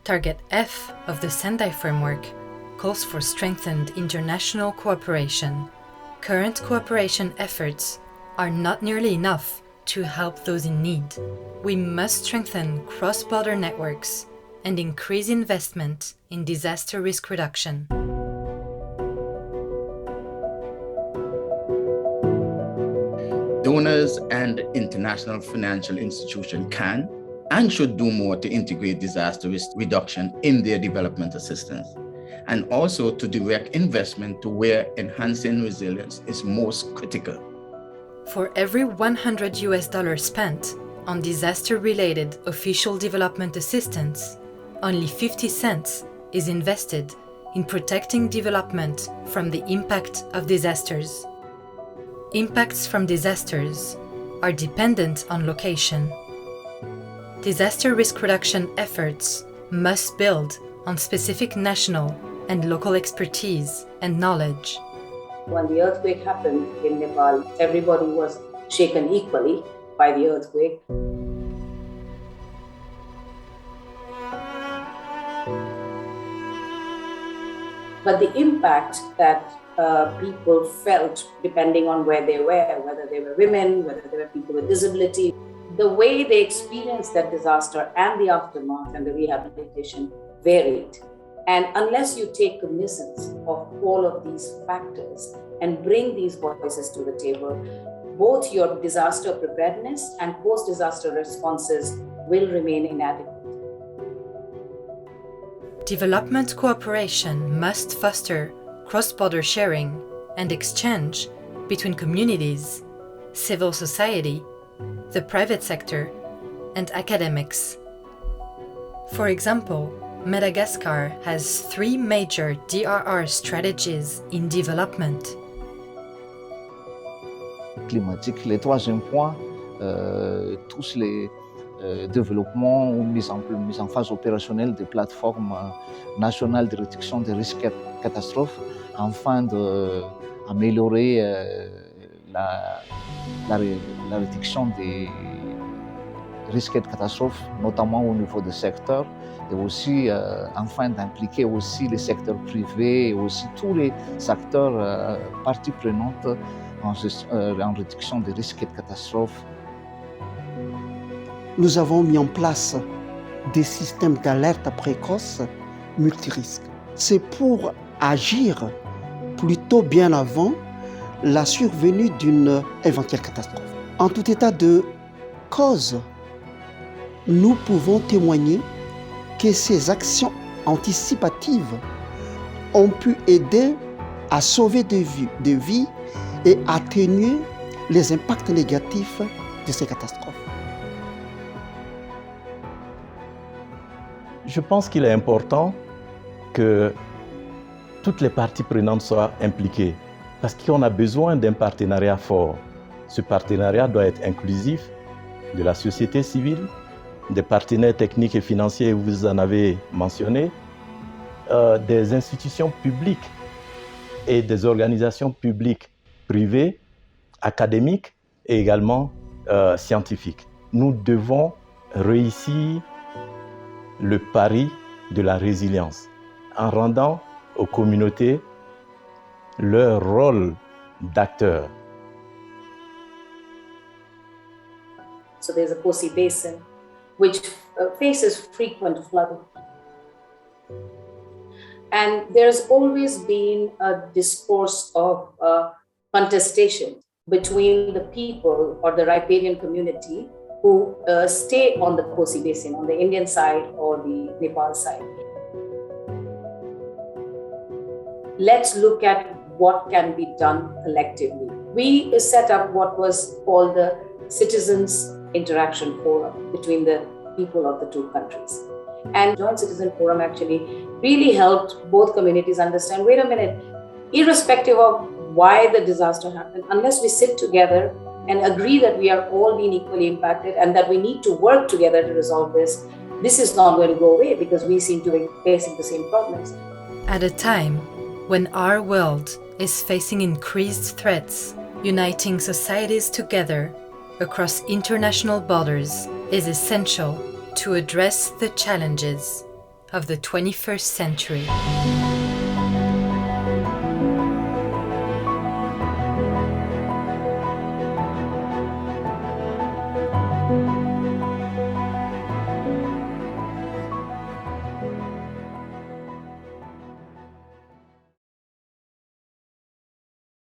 Target F of the Sendai framework calls for strengthened international cooperation. Current cooperation efforts are not nearly enough to help those in need. We must strengthen cross-border networks and increase investment in disaster risk reduction. Donors and international financial institutions can and should do more to integrate disaster risk reduction in their development assistance, and also to direct investment to where enhancing resilience is most critical. For every $100 spent on disaster-related official development assistance, only 50 cents is invested in protecting development from the impact of disasters. Impacts from disasters are dependent on location. Disaster risk reduction efforts must build on specific national and local expertise and knowledge. When the earthquake happened in Nepal, everybody was shaken equally by the earthquake. But the impact that people felt, depending on where they were, whether they were women, whether they were people with disability, the way they experienced that disaster and the aftermath and the rehabilitation varied. And unless you take cognizance of all of these factors and bring these voices to the table, both your disaster preparedness and post-disaster responses will remain inadequate. Development cooperation must foster cross-border sharing and exchange between communities, civil society, the private sector, and academics. For example, Madagascar has 3 major DRR strategies in development. Climatique. Le troisième point, tous les développements ou mise en phase opérationnelle des plateformes nationales de réduction des risques catastrophes afin d'améliorer la réduction des risques de catastrophes, notamment au niveau des secteurs, et aussi afin d'impliquer aussi les secteurs privés et aussi tous les acteurs parties prenantes en réduction des risques de catastrophes. Nous avons mis en place des systèmes d'alerte précoce multirisques. C'est pour agir plutôt bien avant la survenue d'une éventuelle catastrophe. En tout état de cause, nous pouvons témoigner que ces actions anticipatives ont pu aider à sauver des vies et atténuer les impacts négatifs de ces catastrophes. Je pense qu'il est important que toutes les parties prenantes soient impliquées parce qu'on a besoin d'un partenariat fort. Ce partenariat doit être inclusif de la société civile, des partenaires techniques et financiers, vous en avez mentionné, des institutions publiques et des organisations publiques, privées, académiques et également scientifiques. Nous devons réussir le pari de la résilience en rendant aux communautés leur rôle d'acteur. So there's a Kosi Basin which faces frequent flooding. And there's always been a discourse of contestation between the people or the riparian community who stay on the Kosi Basin, on the Indian side or the Nepal side. Let's look at what can be done collectively. We set up what was called the Citizens Interaction Forum between the people of the two countries. And Joint Citizen Forum actually really helped both communities understand, wait a minute, irrespective of why the disaster happened, unless we sit together and agree that we are all being equally impacted and that we need to work together to resolve this, this is not going to go away because we seem to be facing the same problems. At a time when our world is facing increased threats, uniting societies together across international borders is essential to address the challenges of the 21st century.